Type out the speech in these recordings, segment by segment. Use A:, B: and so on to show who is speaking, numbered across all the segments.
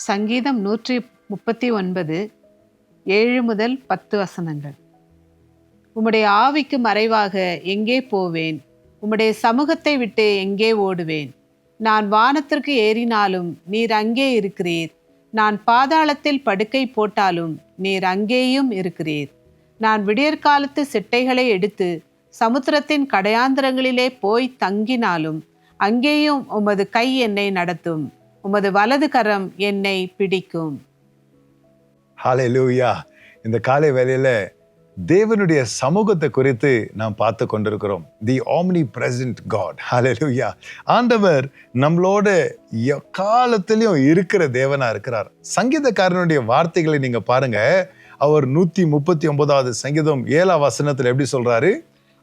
A: சங்கீதம் 139 7 முதல் 10 வசனங்கள். உம்முடைய ஆவிக்கு மறைவாக எங்கே போவேன்? உம்முடைய சமூகத்தை விட்டு எங்கே ஓடுவேன்? நான் வானத்திற்கு ஏறினாலும் நீர் அங்கே இருக்கிறீர். நான் பாதாளத்தில் படுக்கை போட்டாலும் நீர் அங்கேயும் இருக்கிறீர். நான் விடியற்காலத்து சிட்டைகளை எடுத்து சமுத்திரத்தின் கடையாந்திரங்களிலே போய் தங்கினாலும் அங்கேயும் உமது கை என்னை நடத்தும். உமது வலது கரம் என்னை பிடிக்கும்.
B: ஹல்லேலூயா. இந்த காலை வேளையில தேவனுடைய சமூகத்தை குறித்து நாம் பார்த்து கொண்டிருக்கிறோம். தி ஆம்னி பிரசன்ட் காட். ஹல்லேலூயா. ஆண்டவர் நம்மளோட எக்காலத்திலையும் இருக்கிற தேவனா இருக்கிறார். சங்கீதக்காரனுடைய வார்த்தைகளை நீங்க பாருங்க. அவர் 139வது சங்கீதம் 7ஆம் வசனத்துல எப்படி சொல்றாரு?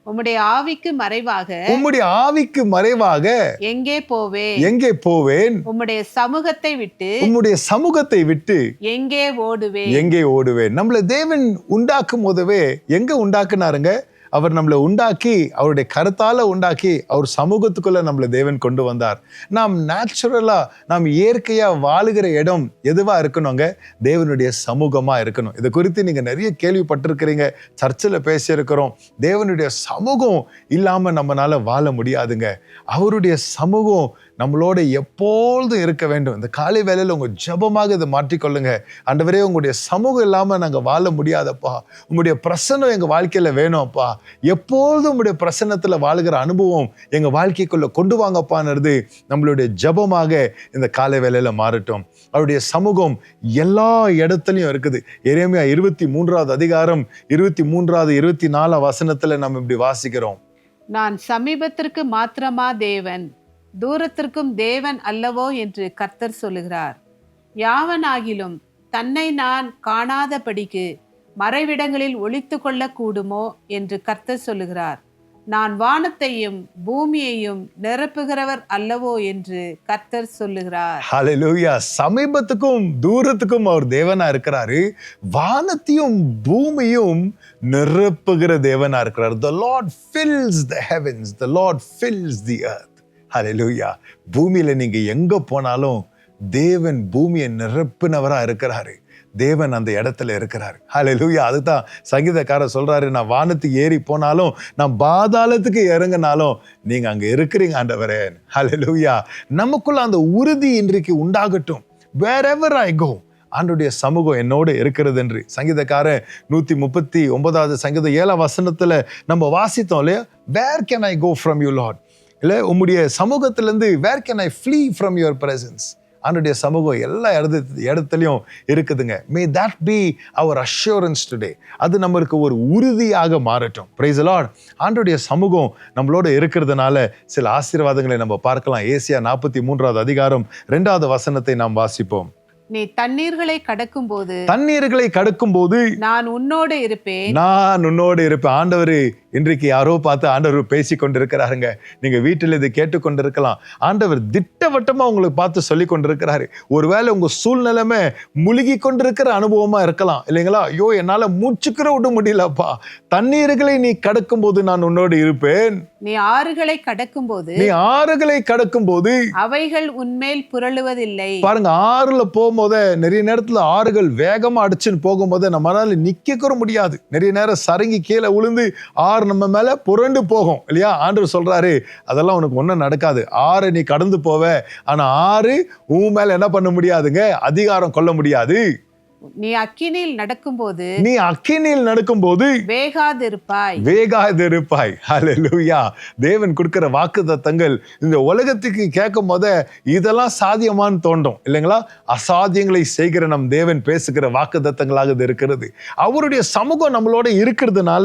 A: உம்முடைய ஆவிக்கு மறைவாக
B: உம்முடைய ஆவிக்கு மறைவாக
A: எங்கே போவேன்?
B: எங்கே போவேன்?
A: உம்முடைய சமூகத்தை விட்டு
B: உம்முடைய சமூகத்தை விட்டு
A: எங்கே ஓடுவேன்?
B: எங்கே ஓடுவேன்? நம்மள தேவன் உண்டாக்கும் போதவே எங்க உண்டாக்குனாருங்க? அவர் நம்மளை உண்டாக்கி, அவருடைய கருத்தால உண்டாக்கி, அவர் சமூகத்துக்குள்ள நம்மளை தேவன் கொண்டு வந்தார். நாம் நேச்சுரலா, நாம் இயற்கையா வாழுகிற இடம் எதுவா இருக்கணுங்க? தேவனுடைய சமூகமா இருக்கணும். இதை குறித்து நீங்க நிறைய கேள்விப்பட்டிருக்கிறீங்க. சர்ச்சில் பேசியிருக்கிறோம். தேவனுடைய சமூகம் இல்லாம நம்மளால வாழ முடியாதுங்க. அவருடைய சமூகம் நம்மளோட எப்பொழுதும் இருக்க வேண்டும். இந்த காலை வேளையில உங்க ஜெபமாக இதை மாற்றிக்கொள்ளுங்க. ஆண்டவரே, உங்களுடைய சமூகம் இல்லாம நாங்க வாழ முடியாதப்பா. உங்களுடைய பிரசன்னம் எங்க வாழ்க்கையில வேணும் அப்பா. எப்பொழுதும் உங்களுடைய பிரசன்னத்துல வாழுகிற அனுபவம் எங்க வாழ்க்கைக்குள்ள கொண்டு வாங்கப்பான்றது நம்மளுடைய ஜெபமாக இந்த காலை வேளையில மாறட்டும். அவருடைய சமூகம் எல்லா இடத்துலயும் இருக்குது. எரேமியா 23வது அதிகாரம் 23வது 24 வசனத்துல நம்ம இப்படி வாசிக்கிறோம்.
A: நான் சமீபத்திற்கு மாத்திரமா தேவன், தூரத்திற்கும் தேவன் அல்லவோ என்று கர்த்தர் சொல்லுகிறார். யாவனாகிலும் தன்னை நான் காணாதபடிக்கு மறைவிடங்களில் ஒளித்து கொள்ள கூடுமோ என்று கர்த்தர் சொல்லுகிறார். நான் வானத்தையும் பூமியையும் நிரப்புகிறவர் அல்லவோ என்று கர்த்தர் சொல்லுகிறார்.
B: ஹல்லேலூயா. சமீபத்துக்கும் தூரத்துக்கும் அவர் தேவனா இருக்கிறாரு. வானத்தையும் பூமியும் நிரப்புகிற தேவனா இருக்கிறார். The Lord fills the heavens, the Lord fills the earth. ஹல்லேலூயா. பூமியில நீங்க எங்க போனாலும் தேவன் பூமியை நிரப்பினவரா இருக்கிறாரு. தேவன் அந்த இடத்துல இருக்கிறாரு. ஹல்லேலூயா. அதுதான் சங்கீதக்காரர் சொல்றாரு, நான் வானத்துக்கு ஏறி போனாலும், நான் பாதாளத்துக்கு இறங்கினாலும் நீங்க அங்க இருக்கிறீங்க ஆண்டவரே. ஹல்லேலூயா. நமக்குள்ள அந்த உறுதி இன்றைக்கு உண்டாகட்டும். wherever I go, ஆண்டவருடைய சமூகம் என்னோடு இருக்கிறது என்று சங்கீதக்காரன் 139வது சங்கீதம் 7ஆம் வசனத்துல நம்ம வாசித்தோம் இல்லையா? where can I go from you Lord? இல்ல, உம்முடைய சமூகத்திலிருந்து where can I flee from your presence? ஆண்டவருடைய சமூகம் எல்லா இடத்துலையும் இருக்குதுங்க. May that be our assurance today. அது நம்மளுக்கு ஒரு உறுதியாக மாறட்டும். Praise the Lord. ஆண்டவருடைய சமூகம் நம்மளோட இருக்கிறதுனால சில ஆசீர்வாதங்களை நம்ம பார்க்கலாம். ஏசாயா 43வது அதிகாரம் 2வது வசனத்தை நாம் வாசிப்போம்.
A: நீ தண்ணீர்களை கடக்கும் போது நான் உன்னோடு இருப்பேன்.
B: நான் உன்னோடு இருப்பேன். ஆண்டவர் இன்றைக்கு யாரோ பார்த்து ஆண்டவர் பேசி கொண்டிருக்கிறாருங்க. நீங்க வீட்டில் இதை கேட்டுக்கொண்டிருக்கலாம். ஆண்டவர் திட்டவட்டமா உங்களுக்கு பார்த்து சொல்லி கொண்டிருக்கிறாரு. ஒருவேளை உங்க சூழ்நிலைமை முழுகி கொண்டிருக்கிற அனுபவமா இருக்கலாம் இல்லைங்களா? ஐயோ, என்னால மூச்சுக்கிற விட முடியலப்பா. தண்ணீர்களை நீ கடக்கும் போது நான் உன்னோடு இருப்பேன்.
A: நீ ஆறுகளை கடக்கும் போது அவைகள் உன்மேல் புரளுவதில்லை.
B: பாருங்க, ஆறுல போகும்போது நிறைய நேரத்துல ஆறுகள் வேகமா அடிச்சுன்னு போகும்போது நம்மளால நிக்க முடியாது. நிறைய நேரம் சரங்கி கீழே விழுந்து ஆறு நம்ம மேல புரண்டு போகும் இல்லையா? ஆண்டவர் சொல்றாரு, அதெல்லாம் உனக்கு ஒண்ணும் நடக்காது. ஆறு நீ கடந்து போவ, ஆனா ஆறு உன் மேல என்ன பண்ண முடியாதுங்க? அதிகாரம் கொள்ள முடியாது.
A: நீ அக்கினியில்
B: நடக்கும்போது வேகாதிருப்பாய். ஹல்லேலூயா. தேவன் கொடுக்கிற வாக்குத்தத்தங்கள் இந்த உலகத்துக்கு கேட்கும் போது இதெல்லாம் சாத்தியமான்னு தோன்றும் இல்லைங்களா? அசாத்தியங்களை செய்கிற நம் தேவன் பேசுகிற வாக்குத்தத்தங்களாக இது இருக்கிறது. அவருடைய சமூகம் நம்மளோட இருக்கிறதுனால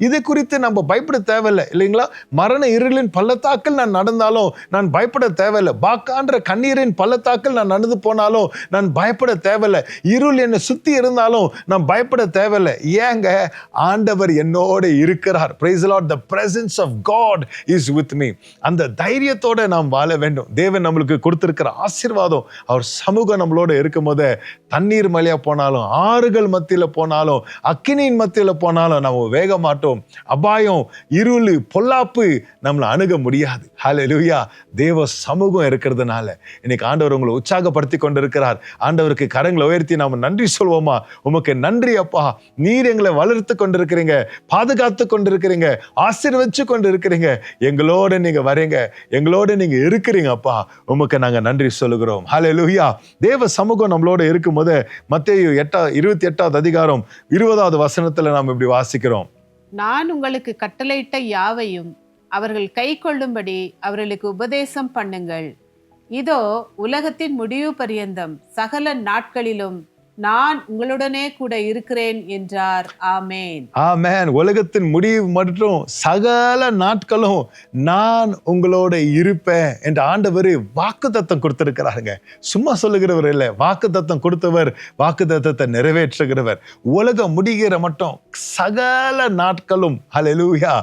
B: இதை குறித்து நம்ம பயப்பட தேவையில்லை இல்லைங்களா? மரண இருளின் பள்ளத்தாக்கில் நான் நடந்தாலும் நான் பயப்பட தேவையில்லை. பாக்கான்ற கண்ணீரின் பள்ளத்தாக்கில் நான் நடந்து போனாலும் நான் பயப்பட தேவையில்லை. இருள் என்னை சுத்தி இருந்தாலும் நாம் பயப்பட தேவையில்லை. ஏங்க, ஆண்டவர் என்னோட இருக்கிறார். Praise the Lord. The presence of God is with me. அந்த தைரியத்தோட நாம் வாழ வேண்டும். தேவன் நம்மளுக்கு கொடுத்திருக்கிற ஆசீர்வாதம், அவர் சமூகம் நம்மளோட இருக்கும் போது தண்ணீர் மலையா போனாலும், ஆறுகள் மத்தியில போனாலும், அக்கினியின் மத்தியில போனாலும் நம்ம வேக மாட்டோம். அபாயம், இருள், பொல்லாப்பு நம்மளை அணுக முடியாது. ஹல்லேலூயா. தேவ சமூகம் இருக்கிறதுனால இன்னைக்கு ஆண்டவர் உங்களை உற்சாகப்படுத்தி கொண்டிருக்கிறார். ஆண்டவருக்கு கரங்களை உயர்த்தி நாம நன்றி சொல்வோமா? உமக்கு நன்றி அப்பா, நீர் எங்களை வளர்த்து கொண்டிருக்கிறீங்க, பாதுகாத்து கொண்டிருக்கிறீங்க, ஆசீர்வதிச்சு கொண்டிருக்கிறீங்க. எங்களோட நீங்க வரீங்க, எங்களோட நீங்க இருக்கிறீங்க அப்பா. உமக்கு நாங்க நன்றி சொல்லுகிறோம். ஹல்லேலூயா. தேவ சமூகம் நம்மளோட இருக்கும்போது மத்தேயு 28வது அதிகாரம் 20வது வசனத்துல நாம் இப்படி வாசிக்கிறோம்.
A: நான் உங்களுக்கு கட்டளையிட்ட யாவையும் அவர்கள் கை கொள்ளும்படி அவர்களுக்கு உபதேசம் பண்ணுங்கள். இதோ உலகத்தின் முடிவு பரியந்தம் சகல நாட்களிலும் நான் உங்களுடனே கூட இருக்கிறேன் என்றார். ஆமேன்.
B: ஆமேன். உலகத்தின் முடிவு மற்றும் சகல நாட்களும் நான் உங்களோட இருப்பேன் என்று ஆண்டவர் வாக்குத்தத்தம் கொடுத்திருக்கிறாருங்க. சும்மா சொல்லுகிறவர் இல்லை, வாக்குத்தத்தம் கொடுத்தவர், வாக்குத்தத்தத்தை நிறைவேற்றுகிறவர். உலகம் முடிகிற மட்டும் சகல நாட்களும். ஹல்லேலூயா.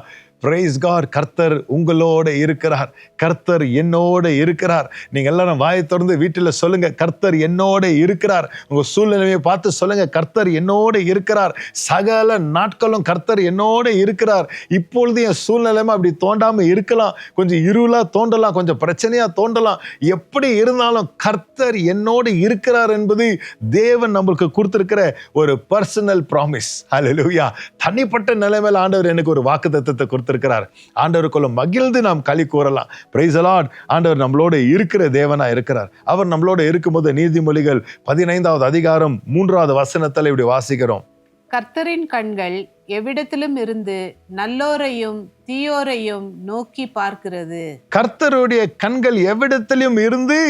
B: Praise God. கர்த்தர் உங்களோட இருக்கிறார், கர்த்தர் என்னோட இருக்கிறார். நீங்க எல்லாரும் வாயை திறந்து வீட்டில் சொல்லுங்க, கர்த்தர் என்னோட இருக்கிறார். உங்க சூழ்நிலையை பார்த்து சொல்லுங்க, கர்த்தர் என்னோட இருக்கிறார். சகல நாட்களும் கர்த்தர் என்னோட இருக்கிறார். இப்பொழுது என் சூழ்நிலைமை அப்படி தோண்டாம இருக்கலாம், கொஞ்சம் இருளா தோண்டலாம், கொஞ்சம் பிரச்சனையா தோண்டலாம். எப்படி இருந்தாலும் கர்த்தர் என்னோட இருக்கிறார் என்பது தேவன் நம்மளுக்கு கொடுத்திருக்கிற ஒரு பர்சனல் ப்ராமிஸ். ஹல்லேலூயா. தனிப்பட்ட நிலைமையில் ஆண்டவர் எனக்கு ஒரு வாக்குத்தத்தத்தை கொடுத்திருக்கிறார். ஆண்டவருக்குள்ள மகிழ்ந்து நாம் களி கூறலாம். Praise the Lord. ஆண்டவர் நம்மளோட இருக்கிற தேவனா இருக்கிறார். அவர் நம்மளோட இருக்கும்போது நீதிமொழிகள் 15வது அதிகாரம் 3வது வசனத்துல இப்படி வாசிக்கிறோம்.
A: கர்த்தரின் கண்கள் எவ்விடத்திலும் இருந்து நல்லோரையும் தீயோரையும் நோக்கி பார்க்கிறது.
B: கர்த்தருடைய கண்கள் எவ்விடத்திலும் இருந்து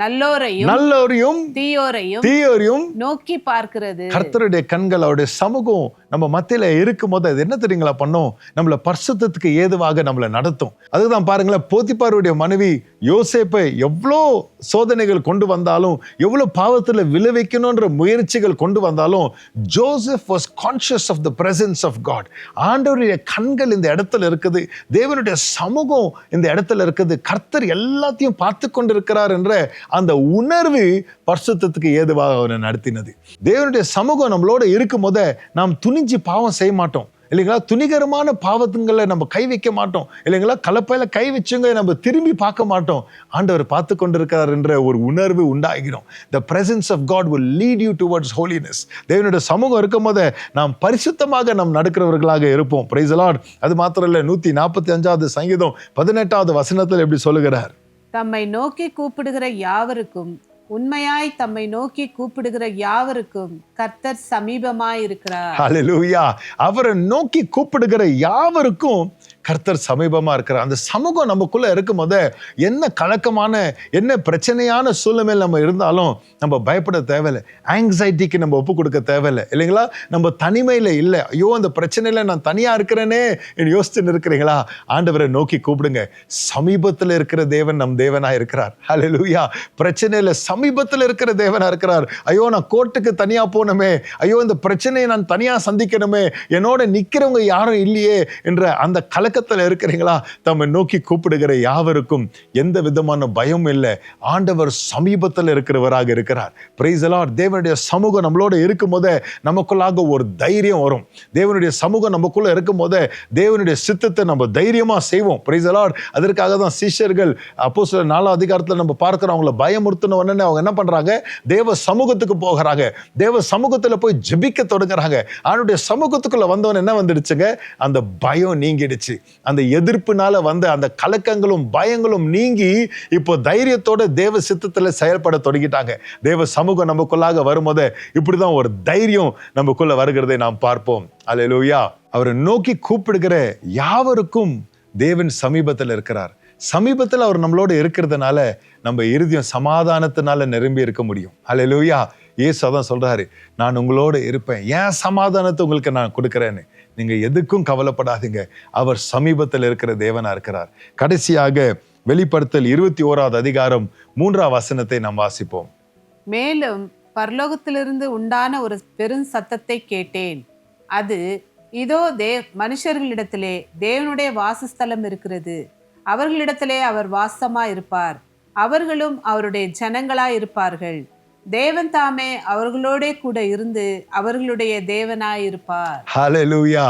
A: நல்லோரையும் தீயோரையும் நோக்கி பார்க்கிறது.
B: கர்த்தருடைய கண்கள், அவருடைய சமூகம் நம்ம மத்தியில இருக்கும் போது அது என்ன தெரியுங்களா பண்ணும்? நம்மள பரிசுத்தத்துக்கு ஏதுவாக நம்மளை நடத்தும். அதுதான் பாருங்களேன், போத்திபாருடைய மனைவி யோசேப்பை எவ்வளோ சோதனைகள் கொண்டு வந்தாலும், எவ்வளோ பாவத்தில் விளைவிக்கணும்ன்ற முயற்சிகள் கொண்டு வந்தாலும், Joseph was conscious of the presence of God. ஆண்டவருடைய கண்கள் இந்த இடத்துல இருக்குது, தேவனுடைய சமூகம் இந்த இடத்துல இருக்குது, கர்த்தர் எல்லாத்தையும் பார்த்து கொண்டிருக்கிறார் என்ற அந்த உணர்வு பரிசுத்தத்துக்கு ஏதுவாக அவரை நடத்தினது. தேவனுடைய சமூகம் நம்மளோட இருக்கும் போது நாம் துணிஞ்சு பாவம் செய்ய மாட்டோம் இல்லைங்களா? துணிகரமான பாவத்துங்களை நம்ம கை வைக்க மாட்டோம் இல்லைங்களா? கலப்பையில கை வச்சுங்க நம்ம திரும்பி பார்க்க மாட்டோம். ஆண்டவர் பார்த்து கொண்டிருக்கிறார் என்ற ஒரு உணர்வு உண்டாகிறோம். The presence of God will lead you towards holiness. தேவனுடைய சமூகம் இருக்கும் போது நாம் பரிசுத்தமாக நாம் நடக்கிறவர்களாக இருப்போம். Praise the Lord. அது மாத்திரம் இல்லை, 145வது சங்கீதம் 18வது வசனத்தில் எப்படி சொல்லுகிறார்?
A: தம்மை நோக்கி கூப்பிடுகிற யாவருக்கும், உண்மையாய் தம்மை நோக்கி கூப்பிடுகிற யாவருக்கும் கர்த்தர் சமீபமாய் இருக்கிறார்.
B: ஹல்லேலூயா. அவரை நோக்கி கூப்பிடுகிற யாவருக்கும் கர்த்தர் சமீபமா இருக்கிறார். அந்த சமூகம் நமக்குள்ள இருக்கும் போது என்ன கலக்கமான, என்ன பிரச்சனையான சூழ்நிலையில் நம்ம இருந்தாலும் நம்ம பயப்பட தேவையில்லை, ஆங்ஸைட்டிக்கு நம்ம ஒப்பு கொடுக்க தேவையில்லை இல்லைங்களா? நம்ம தனிமையில இல்லை, ஐயோ அந்த பிரச்சனையில நான் தனியா இருக்கிறேனே யோசிச்சுன்னு இருக்கிறீங்களா? ஆண்டவரை நோக்கி கூப்பிடுங்க. சமீபத்தில் இருக்கிற தேவன் நம் தேவனா இருக்கிறார். ஹல்லேலூயா. பிரச்சனையில சமீபத்தில் இருக்கிற தேவனா இருக்கிறார். ஐயோ நான் கோர்ட்டுக்கு தனியா போனமே, ஐயோ இந்த பிரச்சனையை நான் தனியா சந்திக்கணுமே, என்னோட நிக்கிறவங்க யாரும் இல்லையே என்ற அந்த கலக்கத்தில் இருக்கிறீங்களா? தம்மை நோக்கி கூப்பிடுகிற யாவருக்கும் எந்த விதமான பயம் இல்லை. ஆண்டவர் சமீபத்தில் இருக்கிறவராக இருக்கிறார். Praise the Lord. தேவனுடைய சமூகம் நம்மளோட இருக்கும் போது நமக்குள்ளாக ஒரு தைரியம் வரும். தேவனுடைய சமூகம் நமக்குள்ள இருக்கும் போது தேவனுடைய சித்தத்தை நம்ம தைரியமா செய்வோம். Praise the Lord. அதற்காக தான் சீஷர்கள் அப்போஸ்தலர் 4வது அதிகாரத்தில் நம்ம பார்க்கிறோம். அவங்கள பயமுறுத்தின உடனே அவங்க என்ன பண்றாங்க? தேவ சமூகத்துக்கு போகிறாங்க. தேவ சமூகத்துல போய் ஜெபிக்க தொடங்குறாங்க. அவனுடைய சமூகத்துக்குள்ள வந்தவன் என்ன வந்துடுச்சுங்க? அந்த பயம் நீங்கிடுச்சு. அந்த எதிர்ப்புனால வந்த அந்த கலக்கங்களும் பயங்களும் நீங்கி இப்போ தைரியத்தோட தேவ சித்தத்துல செயல்பட தொடங்கிட்டாங்க. தேவ சமூகம் நமக்குள்ளாக வரும்போது இப்படிதான் ஒரு தைரியம் நமக்குள்ள வருகிறதை நாம் பார்ப்போம். அல்லேலூயா. அவரை நோக்கி கூப்பிடுகிற யாவருக்கும் தேவன் சமீபத்தில் இருக்கிறார். சமீபத்தில் அவர் நம்மளோட இருக்கிறதுனால நம்ம இருதயம் சமாதானத்தினால நிரம்பி இருக்க முடியும். அல்லேலூயா. இயேசு அதான் சொல்றாரு, நான் உங்களோட இருப்பேன், ஏன் சமாதானத்தை உங்களுக்கு நான் கொடுக்கிறேன்னு. நீங்க எதுக்கும் கவலைப்படாதீங்க, அவர் சமீபத்தில் இருக்கிற தேவனா இருக்கிறார். கடைசியாக வெளிப்படுத்தல் 21வது அதிகாரம் 3வது வசனத்தை நாம் வாசிப்போம்.
A: மேலும் பரலோகத்திலிருந்து உண்டான ஒரு பெரும் சத்தத்தை கேட்டேன். அது, இதோ மனுஷர்களிடத்திலே தேவனுடைய வாசஸ்தலம் இருக்கிறது. அவர்களிடத்திலே அவர் வாசமாய் இருப்பார். அவர்களும் அவருடைய ஜனங்களாய் இருப்பார்கள். தேவன் தாமே அவர்களோடே கூட இருந்து அவர்களுடைய தேவனாய் இருப்பார்.
B: ஹல்லேலூயா.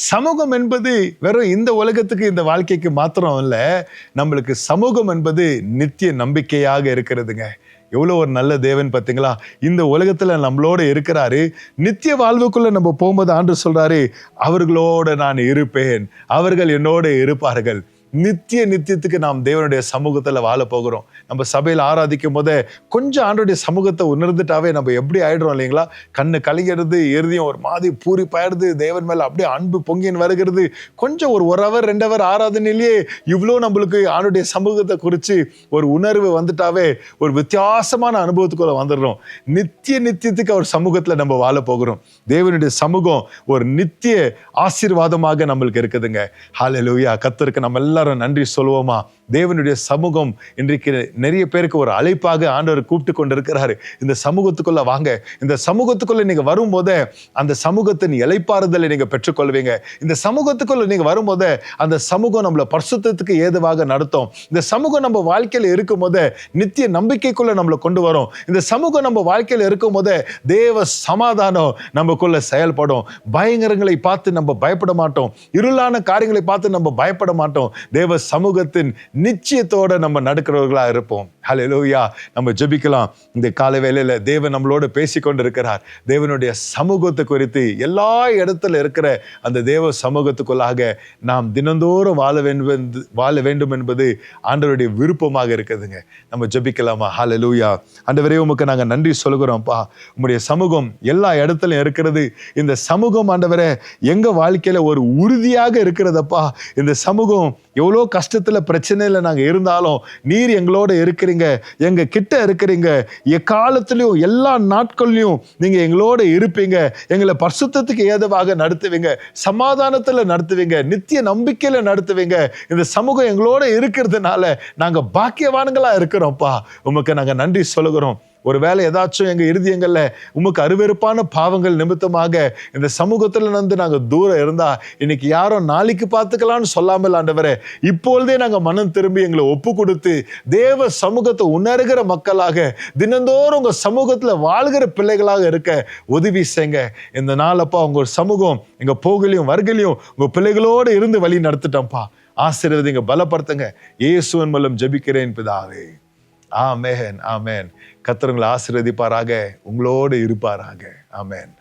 B: சமூகம் என்பது வெறும் இந்த உலகத்துக்கு, இந்த வாழ்க்கைக்கு மாத்திரம் இல்ல. நம்மளுக்கு சமூகம் என்பது நித்திய நம்பிக்கையாக இருக்கிறதுங்க. எவ்வளோ ஒரு நல்ல தேவன் பார்த்தீங்களா? இந்த உலகத்துல நம்மளோட இருக்கிறாரு. நித்திய வாழ்வுக்குள்ள நம்ம போகும்போது ஆண்டவர் சொல்றாரு, அவர்களோட நான் இருப்பேன், அவர்கள் என்னோட இருப்பார்கள். நித்தியத்துக்கு நாம் தேவனுடைய சமூகத்துல வாழ போகிறோம். நம்ம சபையில் ஆராதிக்கும் போதே கொஞ்சம் ஆண்டோடைய சமூகத்தை உணர்ந்துட்டாவே நம்ம எப்படி ஆயிடுறோம் இல்லைங்களா? கண்ணு கலங்கிறது, இறுதியும் ஒரு மாதிரி பூரிப்பாயிடுது, தேவன் மேல அப்படியே அன்பு பொங்கின்னு வருகிறது. கொஞ்சம் ஒரு ஹவர் 2 ஹவர் ஆராதனையிலேயே இவ்வளோ நம்மளுக்கு ஆண்டோடைய சமூகத்தை குறித்து ஒரு உணர்வு வந்துட்டாவே ஒரு வித்தியாசமான அனுபவத்துக்குள்ள வந்துடுறோம். நித்தியத்துக்கு அவர் சமூகத்துல நம்ம வாழ போகிறோம். தேவனுடைய சமூகம் ஒரு நித்திய ஆசீர்வாதமாக நம்மளுக்கு இருக்குதுங்க. ஹல்லேலூயா. கர்த்தருக்கு நம்ம எல்லாரும் நன்றி சொல்லுவோமா? தேவனுடைய சமூகம் இன்றைக்கு நிறைய பேருக்கு ஒரு அழைப்பாக ஆண்டவர் கூப்பிட்டு கொண்டிருக்கிறாரு. இந்த சமூகத்துக்குள்ள வாங்க. இந்த சமூகத்துக்குள்ள நீங்க வரும்போதே அந்த சமூகத்தின் இளைப்பாறுதலை நீங்க பெற்றுக்கொள்வீங்க. இந்த சமூகத்துக்குள்ள நீங்க வரும்போதே அந்த சமூகம் நம்மள பரிசுத்தத்துக்கு ஏதுவாக நடத்தும். இந்த சமூகம் நம்ம வாழ்க்கையில இருக்கும் போதே நித்திய நம்பிக்கைக்குள்ள நம்மளை கொண்டு வரும். இந்த சமூகம் நம்ம வாழ்க்கையில இருக்கும் போதே தேவ சமாதானம் நமக்குள்ள செயல்படும். பயங்கரங்களை பார்த்து நம்ம பயப்பட மாட்டோம். இருளான காரியங்களை பார்த்து நம்ம பயப்பட மாட்டோம். தேவ சமூகத்தின் நிச்சயத்தோட நம்ம நடக்கிறவர்களா இருப்போம். ஹல்லேலூயா. நம்ம ஜெபிக்கலாம். இந்த காலை வேளையில தேவன் நம்மளோட பேசிக்கொண்டிருக்கிறார். தேவனுடைய சமூகத்தை குறித்து எல்லா இடத்துல இருக்கிற அந்த தேவ சமூகத்துக்குள்ளாக நாம் தினந்தோறும் வாழ வேண்டும் என்பது ஆண்டவருடைய விருப்பமாக இருக்குதுங்க. நம்ம ஜெபிக்கலாமா? ஹல்லேலூயா. ஆண்டவரே, உமக்கு நாங்க நன்றி சொல்கிறோம்ப்பா. உம்முடைய சமூகம் எல்லா இடத்துலயும் இருக்கிறது. இந்த சமூகம் ஆண்டவரே எங்க வாழ்க்கையில ஒரு உறுதியாக இருக்கிறதப்பா. இந்த சமூகம் எவ்வளோ கஷ்டத்துல பிரச்சனையில நாங்க இருந்தாலும் நீர் எங்களோட இருக்கிறீங்க, எங்க கிட்ட இருக்கிறீங்க. எக்காலத்திலையும் எல்லா நாட்கள்லையும் நீங்க எங்களோட இருப்பீங்க. எங்களை பரிசுத்தத்துக்கு ஏதுவாக நடத்துவீங்க, சமாதானத்துல நடத்துவீங்க, நித்திய நம்பிக்கையில நடத்துவீங்க. இந்த சமூகம் எங்களோட இருக்கிறதுனால நாங்க பாக்கியவான்களா இருக்கிறோம்ப்பா. உமக்கு நாங்க நன்றி சொல்லுகிறோம். ஒருவேளை ஏதாச்சும் எங்க இருதயங்கள்ல உமக்கு அருவெறுப்பான பாவங்கள் நிமித்தமாக இந்த சமூகத்துல இருந்து நாங்க தூரம் இருந்தா, இன்னைக்கு யாரும் நாளைக்கு பார்த்துக்கலாம்னு சொல்லாமல் ஆண்டவரே, இப்பொழுதே நாங்க மனம் திரும்பி எங்களை ஒப்பு கொடுத்து தேவ சமூகத்தை உணர்கிற மக்களாக தினந்தோறும் உங்க சமூகத்துல வாழ்கிற பிள்ளைகளாக இருக்க உதவி செய்யுங்க. இந்த நாளப்பா உங்க சமூகம் எங்க போகலையும் வருகலையும் உங்க பிள்ளைகளோடு இருந்து வழி நடத்திட்டோம்ப்பா. ஆசீர்வதிங்க, பலப்படுத்துங்க. இயேசுவின் மூலம் ஜெபிக்கிறேன் பிதாவே. ஆமென், ஆமென். கர்த்தர் உங்களை ஆசீர்வதிப்பாராக, உங்களோடு இருப்பாராக. ஆமென்.